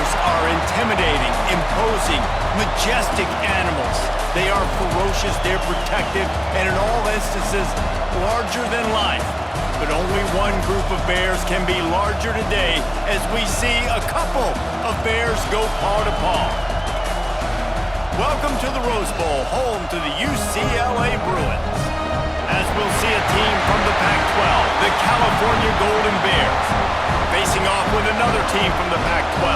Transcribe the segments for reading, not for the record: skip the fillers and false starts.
Bears are intimidating, imposing, majestic animals. They are ferocious, they're protective, and in all instances, larger than life. But only one group of Bears can be larger today as we see a couple of Bears go paw to paw. Welcome to the Rose Bowl, home to the UCLA Bruins. As we'll see a team from the Pac-12, the California Golden Bears, facing off with another team from the Pac-12,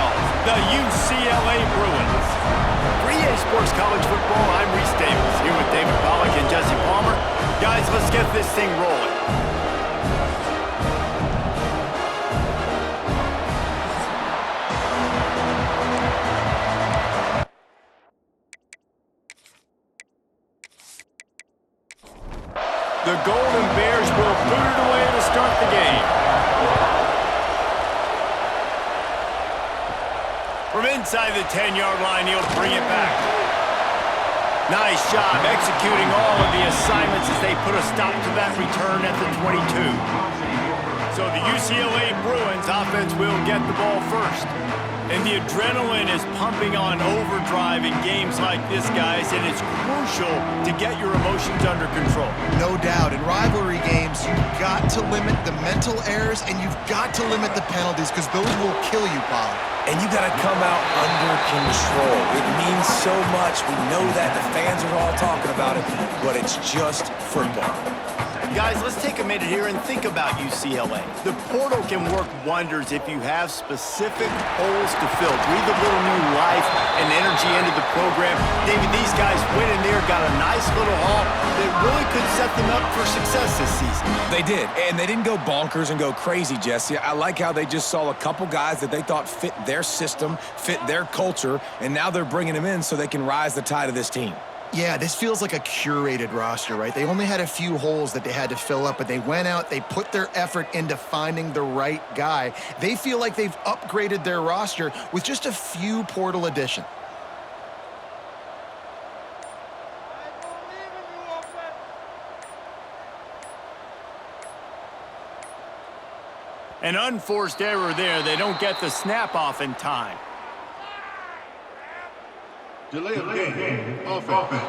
the UCLA Bruins. For EA Sports College Football, I'm Reese Davis, here with David Pollack and Jesse Palmer. Guys, let's get this thing rolling. The Golden Bears will boot it away to start the game. From inside the 10-yard line, he'll bring it back. Nice job executing all of the assignments as they put a stop to that return at the 22. So the UCLA Bruins offense will get the ball first. And the adrenaline is pumping on overdrive in games like this, guys, and it's crucial to get your emotions under control. No doubt. In rivalry games, you've got to limit the mental errors and you've got to limit the penalties because those will kill you, Paul. And you got to come out under control. It means so much. We know that. The fans are all talking about it, but it's just football. Guys, let's take a minute here and think about UCLA. The portal can work wonders if you have specific holes to fill. Breathe a little new life and energy into the program. David, these guys went in there, got a nice little haul that really could set them up for success this season. They did, and they didn't go bonkers and go crazy, Jesse. I like how they just saw a couple guys that they thought fit their system, fit their culture, and now they're bringing them in so they can rise the tide of this team. Yeah, this feels like a curated roster, right? They only had a few holes that they had to fill up, but they went out, they put their effort into finding the right guy. They feel like they've upgraded their roster with just a few portal additions. An unforced error there. They don't get the snap off in time. Delay of game, offense.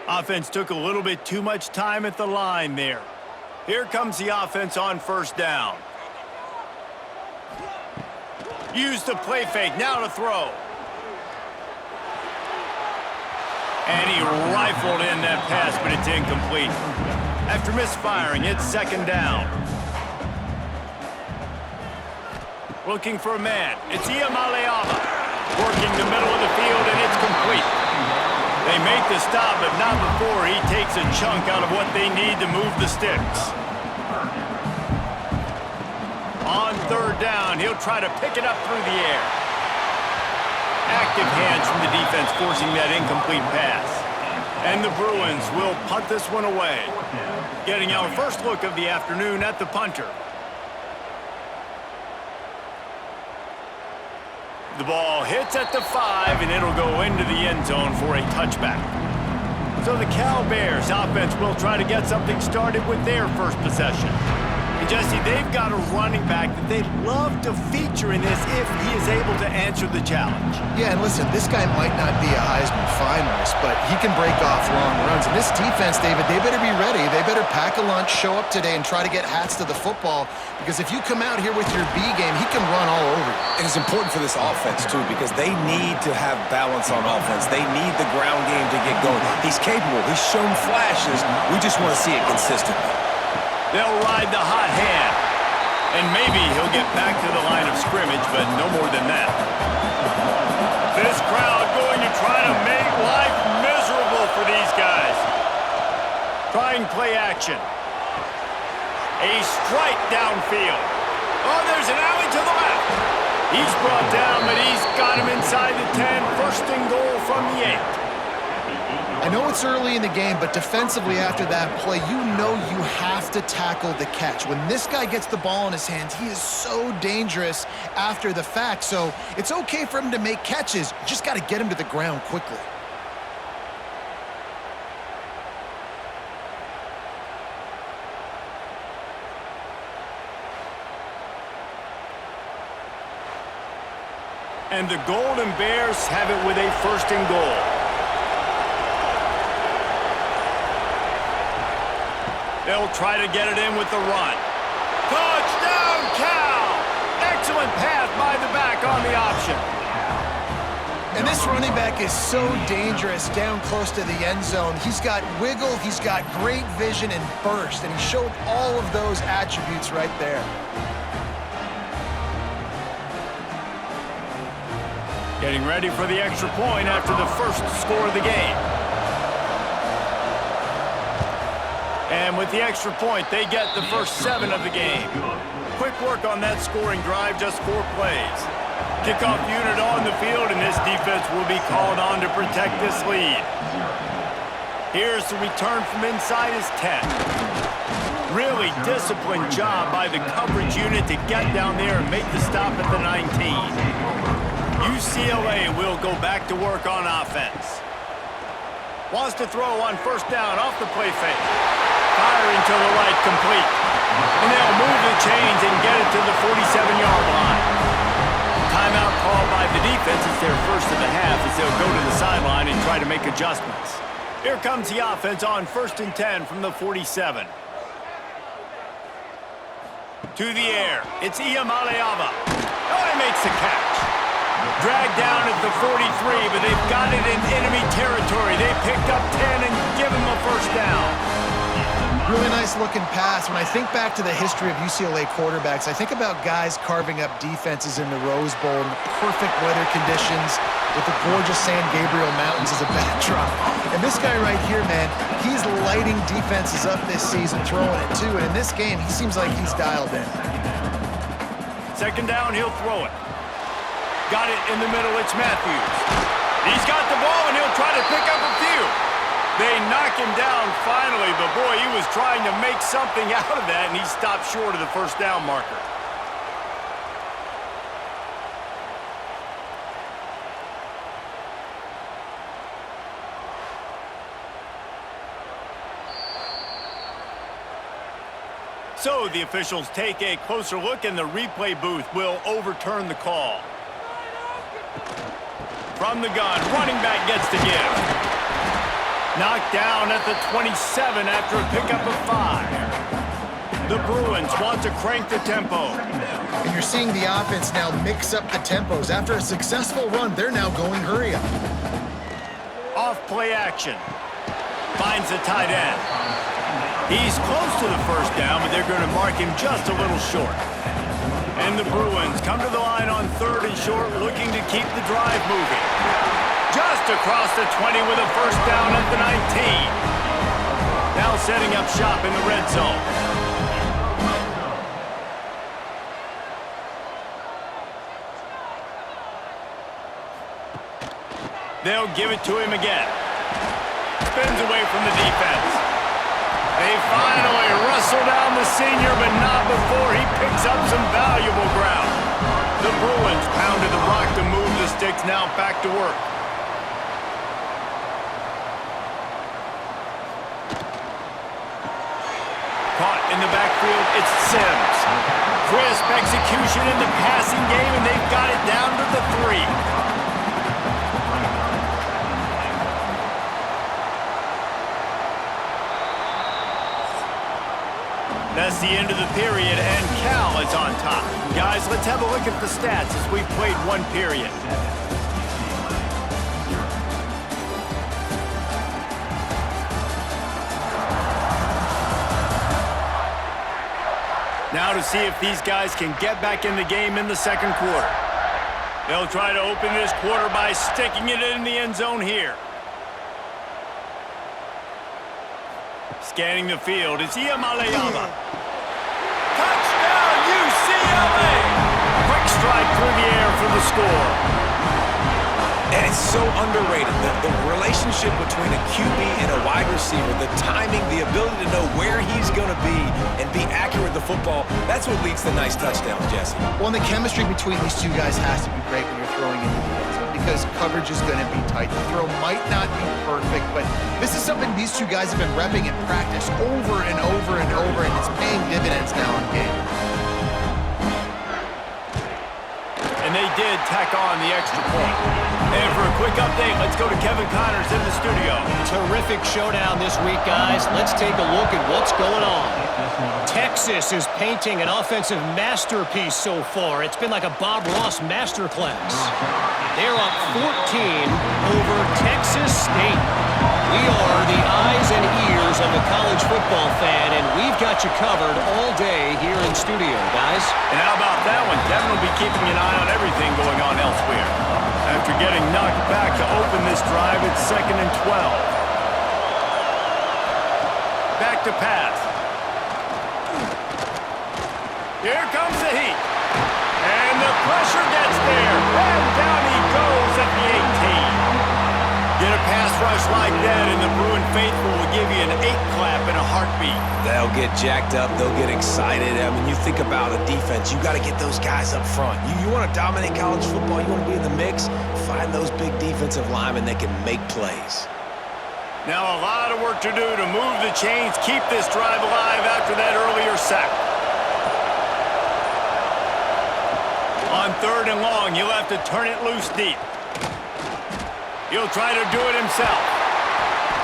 Offense took a little bit too much time at the line there. Here comes the offense on first down. Use the play fake, now to throw. And he rifled in that pass, but it's incomplete. After misfiring, it's second down. Looking for a man. It's Iamaleava. Working the middle of the field, and it's complete. They make the stop, but not before he takes a chunk out of what they need to move the sticks. On third down, he'll try to pick it up through the air. Active hands from the defense forcing that incomplete pass. And the Bruins will punt this one away. Getting our first look of the afternoon at the punter. The ball hits at the 5, and it'll go into the end zone for a touchback. So the Cal Bears offense will try to get something started with their first possession. And Jesse, they've got a running back that they'd love to feature in this if he is able to answer the challenge. Yeah, and listen, this guy might not be a Heisman finalist, but he can break off long runs. And this defense, David, they better be ready. They better pack a lunch, show up today, and try to get hats to the football. Because if you come out here with your B game, he can run all over you. And it's important for this offense, too, because they need to have balance on offense. They need the ground game to get going. He's capable. He's shown flashes. We just want to see it consistently. They'll ride the hot hand. And maybe he'll get back to the line of scrimmage, but no more than that. This crowd going to try to make life miserable for these guys. Trying play action. A strike downfield. Oh, there's an alley to the left. He's brought down, but he's got him inside the 10. First and goal from the 8. I know it's early in the game, but defensively after that play, you know you have to tackle the catch. When this guy gets the ball in his hands, he is so dangerous after the fact. So it's okay for him to make catches. You just got to get him to the ground quickly. And the Golden Bears have it with a 1st and goal. They'll try to get it in with the run. Touchdown, Cal! Excellent pass by the back on the option. And this running back is so dangerous down close to the end zone. He's got wiggle, he's got great vision and burst, and he showed all of those attributes right there. Getting ready for the extra point after the first score of the game. And with the extra point, they get the first 7 of the game. Quick work on that scoring drive, just 4 plays. Kickoff unit on the field, and this defense will be called on to protect this lead. Here's the return from inside his 10. Really disciplined job by the coverage unit to get down there and make the stop at the 19. UCLA will go back to work on offense. Wants to throw on 1st down off the play fake. Firing to the right, complete. And they'll move the chains and get it to the 47-yard line. Timeout called by the defense. It's their first of the half as they'll go to the sideline and try to make adjustments. Here comes the offense on 1st and 10 from the 47. To the air. It's Iamaleava. Oh, he makes the catch. Dragged down at the 43, but they've got it in enemy territory. They picked up 10 and give him a 1st down. Really nice looking pass. When I think back to the history of UCLA quarterbacks, I think about guys carving up defenses in the Rose Bowl in the perfect weather conditions with the gorgeous San Gabriel Mountains as a backdrop. And this guy right here, man, he's lighting defenses up this season, throwing it too. And in this game, he seems like he's dialed in. 2nd down, he'll throw it. Got it in the middle, it's Matthews. He's got the ball, and he'll try to pick up a few. They knock him down finally, but boy, he was trying to make something out of that, and he stopped short of the 1st down marker. So the officials take a closer look, and the replay booth will overturn the call. From the gun, running back gets the give. Knocked down at the 27 after a pickup of 5. The Bruins want to crank the tempo. And you're seeing the offense now mix up the tempos. After a successful run, they're now going hurry up. Off play action. Finds the tight end. He's close to the 1st down, but they're going to mark him just a little short. And the Bruins come to the line on 3rd and short, looking to keep the drive moving. Just across the 20 with a 1st down at the 19. Now setting up shop in the red zone. They'll give it to him again. Spins away from the defense. They finally wrestle down the senior, but not before he picks up some valuable ground. The Bruins pounded the rock to move the sticks, now back to work. Caught in the backfield, it's Sims. Crisp execution in the passing game, and they've got it down to the 3. That's the end of the period, and Cal is on top. Guys, let's have a look at the stats as we've played 1 period. Now to see if these guys can get back in the game in the 2nd quarter. They'll try to open this quarter by sticking it in the end zone here. Scanning the field, it's Iamaleava. Touchdown, UCLA! Quick strike through the air for the score. And it's so underrated. The relationship between a QB and a wide receiver, the timing, the ability to know where he's going to be and be accurate with the football, that's what leads to nice touchdowns, Jesse. Well, and the chemistry between these two guys has to be great when you're throwing into the end zone because coverage is going to be tight. The throw might not be perfect, but this is something these two guys have been repping in practice over and over and over, and it's paying dividends now in game. And they did did tack on the extra point. And for a quick update, let's go to Kevin Connors in the studio. Terrific showdown this week, guys. Let's take a look at what's going on. Texas is painting an offensive masterpiece so far. It's been like a Bob Ross masterclass. They're up 14 over Texas State. We are the eyes and ears of a college football fan, and we've got you covered all day here in studio, guys. And how about that one? Kevin will be keeping an eye on everything going on elsewhere. After getting knocked back to open this drive, it's 2nd and 12. Back to pass. Here comes the heat. And the pressure gets there. And down he goes at the 18. Get a pass rush like that, and the Bruin faithful will give you an 8-clap in a heartbeat. They'll get jacked up. They'll get excited. I mean, you think about a defense. You got to get those guys up front. You want to dominate college football. You want to be in the mix. Find those big defensive linemen that can make plays. Now a lot of work to do to move the chains, keep this drive alive after that earlier sack. On 3rd and long, he'll have to turn it loose deep. He'll try to do it himself.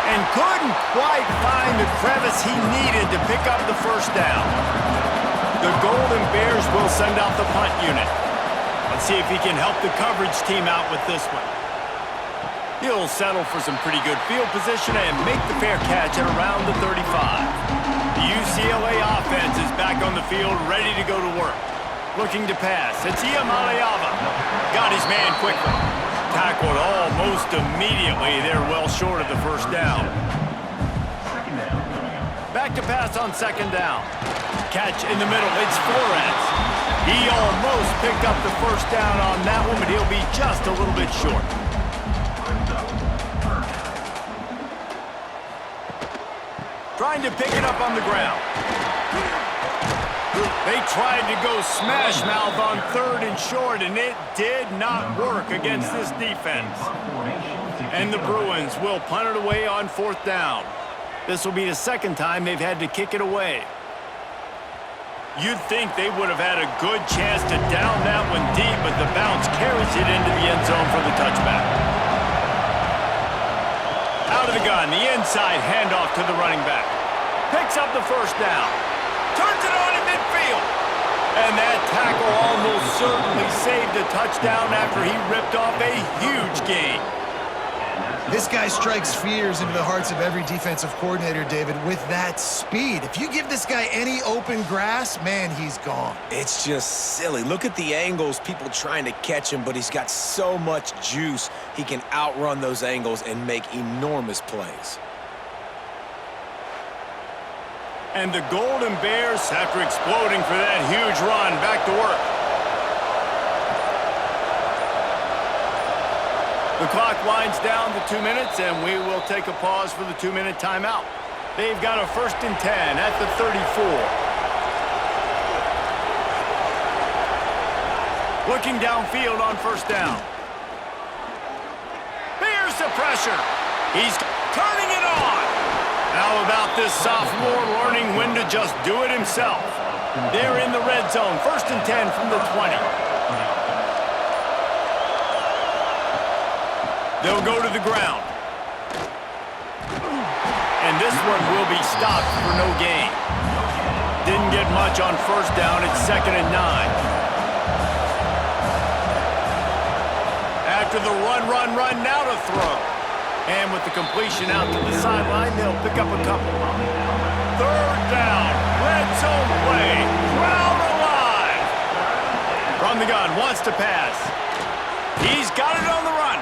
And couldn't quite find the crevice he needed to pick up the first down. The Golden Bears will send out the punt unit. Let's see if he can help the coverage team out with this one. He'll settle for some pretty good field position and make the fair catch at around the 35. The UCLA offense is back on the field, ready to go to work. Looking to pass. It's Iamaleava. Got his man quickly. Tackled almost immediately. They're well short of the first down. Back to pass on 2nd down. Catch in the middle. It's Flores. He almost picked up the first down on that one, but he'll be just a little bit short. Trying to pick it up on the ground. They tried to go smash mouth on 3rd and short, and it did not work against this defense. And the Bruins will punt it away on 4th down. This will be the 2nd time they've had to kick it away. You'd think they would have had a good chance to down that one deep, but the bounce carries it into the end zone for the touchback. Out of the gun, the inside handoff to the running back. Picks up the first down. Turns it on in midfield. And that tackle almost certainly saved a touchdown after he ripped off a huge gain. This guy strikes fears into the hearts of every defensive coordinator, David, with that speed. If you give this guy any open grass, man, he's gone. It's just silly. Look at the angles, people trying to catch him, but he's got so much juice. He can outrun those angles and make enormous plays. And the Golden Bears, after exploding for that huge run, back to work. The clock winds down to 2 minutes, and we will take a pause for the 2-minute timeout. They've got a 1st and 10 at the 34. Looking downfield on 1st down. Here's the pressure. He's turning it on. How about this sophomore learning when to just do it himself? They're in the red zone. 1st and 10 from the 20. They'll go to the ground. And this one will be stopped for no gain. Didn't get much on 1st down. It's 2nd and 9. After the run, now to throw. And with the completion out to the sideline, they'll pick up a couple. 3rd down, red zone play, crowd alive. From the gun, wants to pass. He's got it on the run.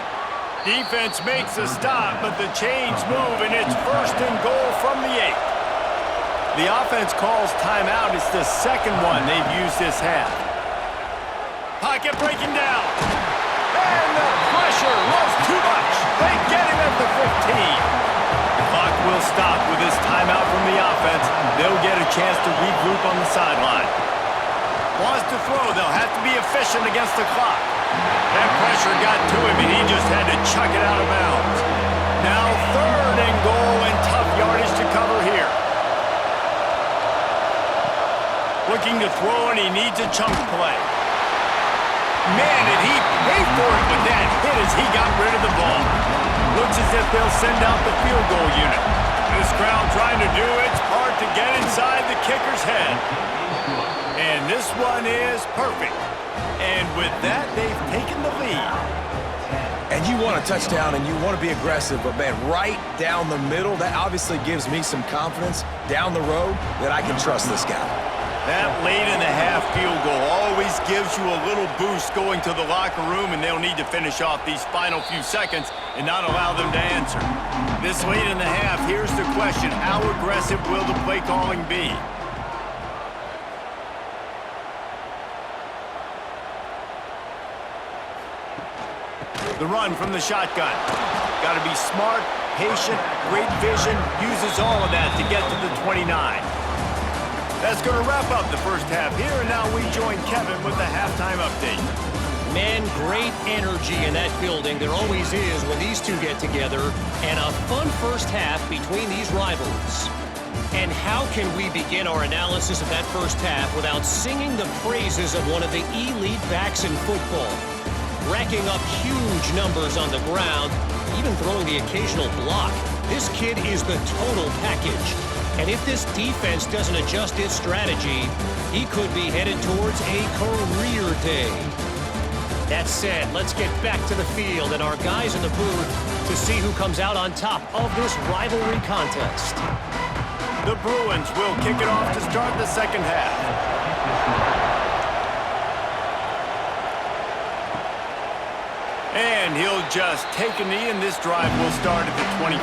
Defense makes a stop, but the chains move, and it's 1st and goal from the 8. The offense calls timeout. It's the 2nd one they've used this half. Pocket breaking down. And the pressure was too much. They get him at the 15. The clock will stop with this timeout from the offense. They'll get a chance to regroup on the sideline. Wants to throw. They'll have to be efficient against the clock. That pressure got to him, and he just had to chuck it out of bounds. Now 3rd and goal, and tough yardage to cover here. Looking to throw, and he needs a chunk play. Man, did he pay for it with that hit as he got rid of the ball. Looks as if they'll send out the field goal unit. This crowd trying to do its part to get inside the kicker's head. And this one is perfect. And with that, they've taken the lead. And you want a touchdown and you want to be aggressive, but man, right down the middle, that obviously gives me some confidence down the road that I can trust this guy. That late-in-the-half field goal always gives you a little boost going to the locker room, and they'll need to finish off these final few seconds and not allow them to answer. This late in the half, here's the question: how aggressive will the play calling be? The run from the shotgun. Got to be smart, patient, great vision, uses all of that to get to the 29. That's going to wrap up the first half here, and now we join Kevin with the halftime update. Man, great energy in that building. There always is when these two get together, and a fun first half between these rivals. And how can we begin our analysis of that first half without singing the praises of one of the elite backs in football? Racking up huge numbers on the ground, even throwing the occasional block. This kid is the total package. And if this defense doesn't adjust its strategy, he could be headed towards a career day. That said, let's get back to the field and our guys in the booth to see who comes out on top of this rivalry contest. The Bruins will kick it off to start the second half. And he'll just take a knee, and this drive will start at the 25.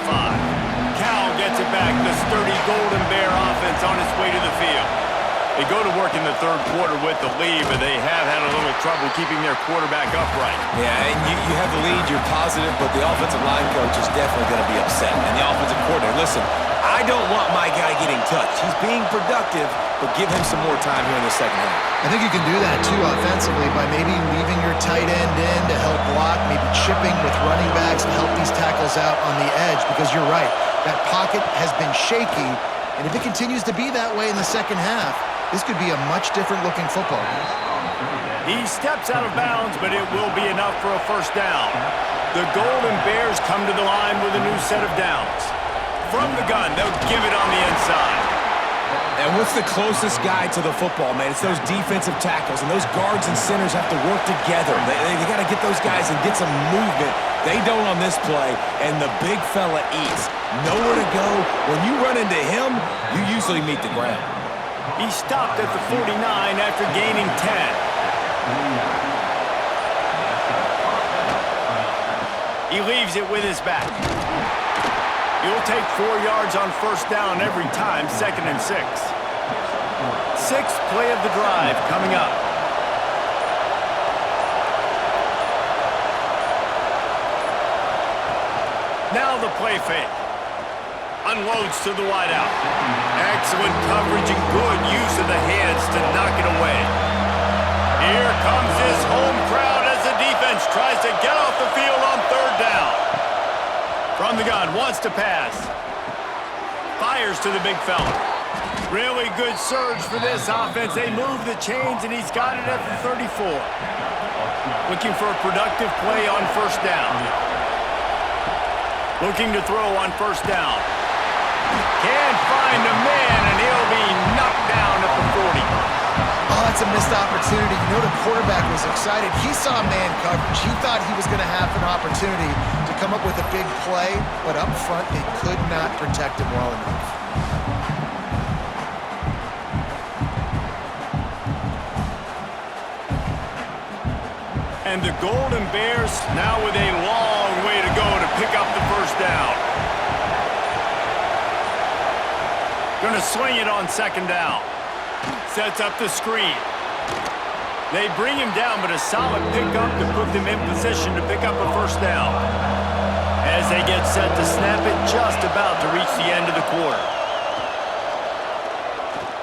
Cal gets it back. The sturdy Golden Bear offense on its way to the field. They go to work in the third quarter with the lead, but they have had a little trouble keeping their quarterback upright. Yeah, and you have the lead, you're positive, but the offensive line coach is definitely going to be upset. And the offensive coordinator, listen, I don't want my guy getting touched. He's being productive, but give him some more time here in the second half. I think you can do that, too, offensively, by maybe leaving your tight end in to help block, maybe chipping with running backs to help these tackles out on the edge, because you're right. That pocket has been shaky, and if it continues to be that way in the second half, this could be a much different-looking football game. He steps out of bounds, but it will be enough for a first down. The Golden Bears come to the line with a new set of downs. From the gun, they'll give it on the inside. And what's the closest guy to the football, man? It's those defensive tackles, and those guards and centers have to work together. They got to get those guys and get some movement. They don't on this play, and the big fella eats. Nowhere to go. When you run into him, you usually meet the ground. He stopped at the 49 after gaining 10. He leaves it with his back. He'll take 4 yards on first down every time, 2nd and 6. Sixth play of the drive coming up. Now the play fake. Unloads to the wideout. Excellent coverage and good use of the hands to knock it away. Here comes his home crowd as the defense tries to get off the field on third down. From the gun, wants to pass. Fires to the big fella. Really good surge for this offense. They move the chains, and he's got it at the 34. Looking for a productive play on first down. Looking to throw on first down. Can't find a man, and he'll be knocked down at the 40. Oh, that's a missed opportunity. You know, the quarterback was excited. He saw man coverage. He thought he was going to have an opportunity to come up with a big play, but up front, they could not protect him well enough. And the Golden Bears now with a long way to go to pick up the first down. Gonna swing it on second down. Sets up the screen. They bring him down, but a solid pickup to put them in position to pick up a first down. As they get set to snap it, just about to reach the end of the quarter.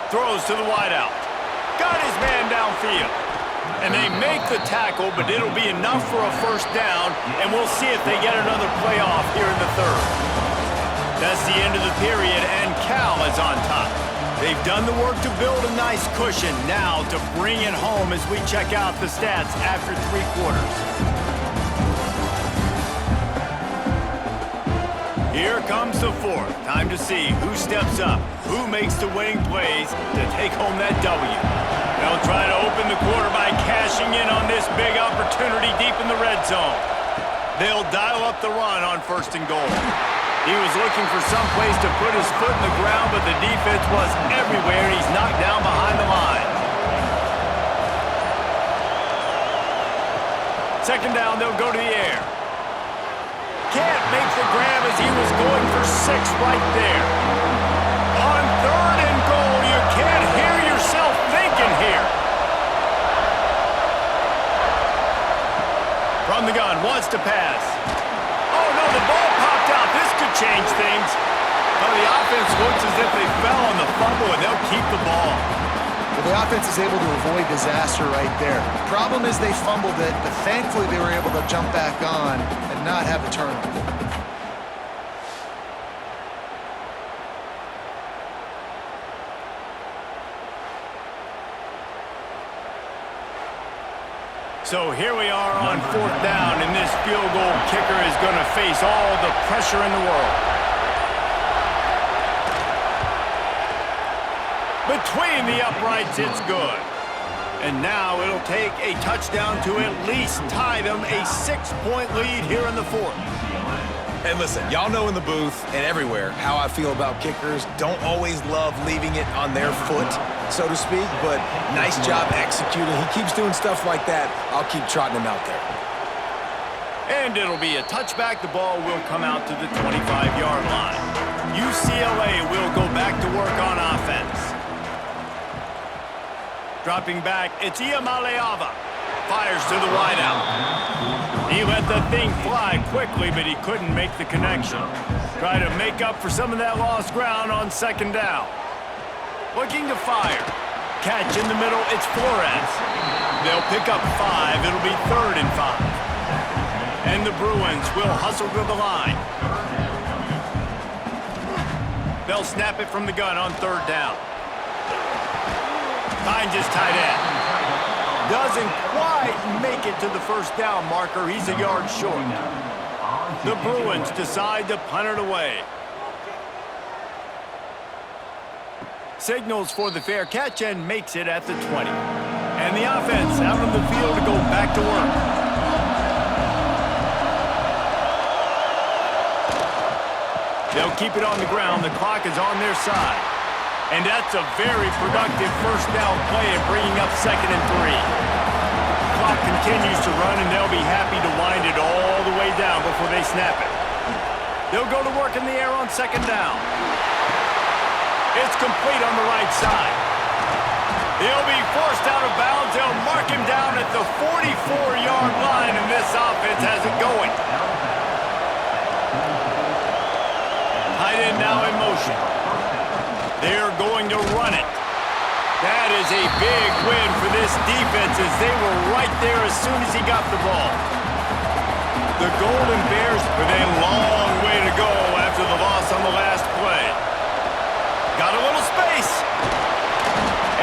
Throws to the wideout. Got his man downfield. And they make the tackle, but it'll be enough for a first down, and we'll see if they get another playoff here in the third. That's the end of the period, and Cal is on top. They've done the work to build a nice cushion. Now to bring it home as we check out the stats after 3 quarters. Here comes the fourth. Time to see who steps up, who makes the winning plays to take home that W. They'll try to open the quarter by cashing in on this big opportunity deep in the red zone. They'll dial up the run on 1st and goal. He was looking for some place to put his foot in the ground, but the defense was everywhere. He's knocked down behind the line. 2nd down, they'll go to the air. Can't make the grab as he was going for 6 right there. On 3rd and goal, you can't hear yourself thinking here. From the gun, wants to pass. Oh no, the ball popped out. This could change things. Well, the offense looks as if they fell on the fumble, and they'll keep the ball. Well, the offense is able to avoid disaster right there. Problem is they fumbled it, but thankfully they were able to jump back on and not have a turnover. So here we are on 4th down, and this field goal kicker is going to face all the pressure in the world. Between the uprights, it's good. And now it'll take a touchdown to at least tie them a 6-point lead here in the 4th. And listen, y'all know in the booth and everywhere how I feel about kickers. Don't always love leaving it on their foot, so to speak, but nice job executing. He keeps doing stuff like that. I'll keep trotting him out there. And it'll be a touchback. The ball will come out to the 25-yard line. UCLA will go back to work on offense. Dropping back, it's Iamaleava. Fires to the wideout. He let the thing fly quickly, but he couldn't make the connection. Try to make up for some of that lost ground on 2nd down. Looking to fire. Catch in the middle, it's Flores. They'll pick up 5. It'll be 3rd and 5. And the Bruins will hustle to the line. They'll snap it from the gun on 3rd down. Finds his tight end. Doesn't quite make it to the 1st down marker. He's a yard short. The Bruins decide to punt it away. Signals for the fair catch and makes it at the 20. And the offense out on the field to go back to work. They'll keep it on the ground. The clock is on their side. And that's a very productive 1st down play and bringing up 2nd and 3. Clock continues to run, and they'll be happy to wind it all the way down before they snap it. They'll go to work in the air on 2nd down. It's complete on the right side. He'll be forced out of bounds. They'll mark him down at the 44-yard line, and this offense has it going. Tight end now in motion. They're going to run it. That is a big win for this defense as they were right there as soon as he got the ball. The Golden Bears with a long way to go after the loss on the last play. Got a little space.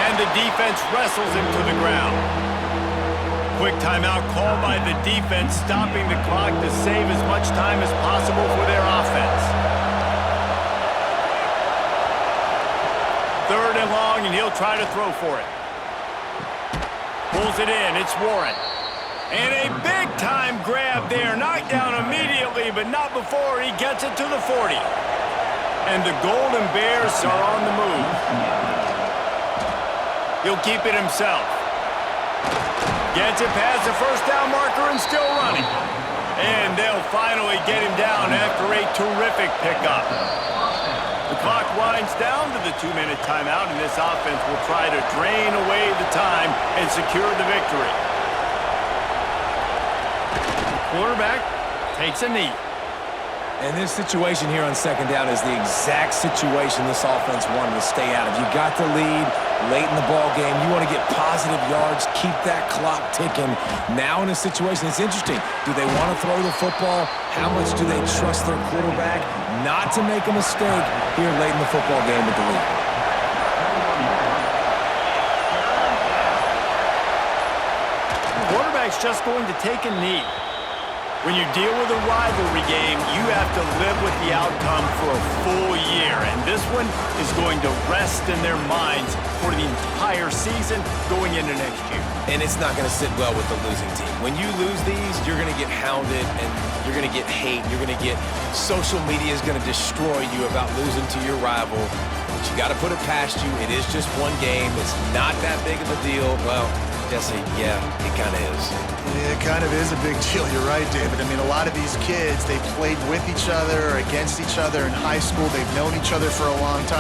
And the defense wrestles him to the ground. Quick timeout called by the defense, stopping the clock to save as much time as possible for their offense. 3rd and long, and he'll try to throw for it. Pulls it in. It's Warren. And a big-time grab there. Knocked down immediately, but not before he gets it to the 40. And the Golden Bears are on the move. He'll keep it himself. Gets it past the 1st down marker and still running. And they'll finally get him down after a terrific pickup. The clock winds down to the 2-minute timeout, and this offense will try to drain away the time and secure the victory. The quarterback takes a knee. And this situation here on 2nd down is the exact situation this offense wanted to stay out of. You got the lead late in the ball game. You want to get positive yards, keep that clock ticking. Now in a situation, it's interesting. Do they want to throw the football? How much do they trust their quarterback not to make a mistake here late in the football game with the lead? quarterback's just going to take a knee. When you deal with a rivalry game, you have to live with the outcome for a full year, and this one is going to rest in their minds for the entire season going into next year. And it's not going to sit well with the losing team. When you lose these, you're going to get hounded, and you're going to get hate. You're going to get social media is going to destroy you about losing to your rival. But you got to put it past you. It is just one game. It's not that big of a deal. Well, Jesse, yeah, it kind of is. Yeah, it kind of is a big deal. You're right, David. I mean, a lot of these kids, they played with each other or against each other in high school. They've known each other for a long time.